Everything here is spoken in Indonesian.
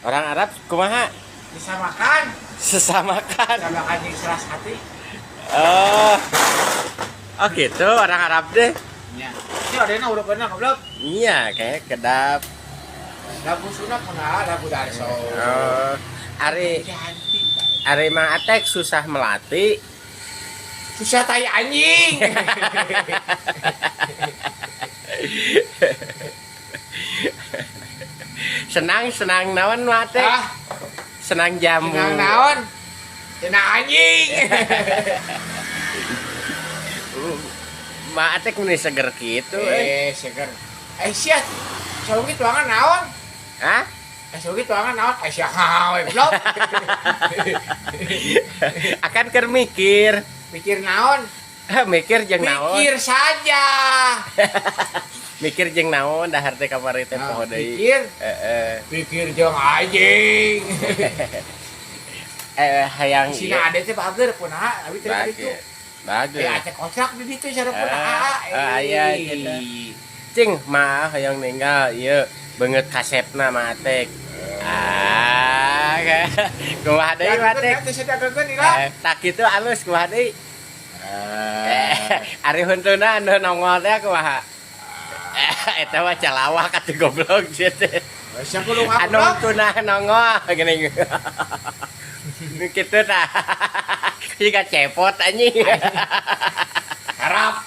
Orang Arab kumaha? Disamakan. Sesamakan. Disamakan yang seras hati. Oh. Oh gitu orang Arab deh. Ya. Ini ada udah pernah ngobrol. Iya, kayak kedap. Lagu sunat mana? Lagu darso. Oh. Ari mah atek susah melatih. Susah tai anjing. Senang naon mah atek? Ah, Senang jamu. senang naon? Senang anjing. Mah atek meni seger kitu Seger. Sia. Saungi tuangan naon? Hah? Saungi tuangan naon? Sia hawe blok. Akan keur mikir. Mikir naon? Mikir jeung naon? Pikir saja. Mikir jeung naon dahar teh kamari teh poho deui. Pikir. Heeh. Pikir jeung anjing. Hayang Sina ade teh bager punaha abi teh kitu. Bagus. Ate kontrak di ditu cara punaha. Aya gitu. Cing mah hayang ninggal ieu beungeut kasepna mah atek. Kumaha deui mah atek? Tak kitu alus kumaha deui? Ari huntuna anu nongol teh kumaha? Eta mah calawak atuh goblok sih teh. Anu huntuna nongol geuning. Nu kitu tah. Jiga cepot anjing. Harap.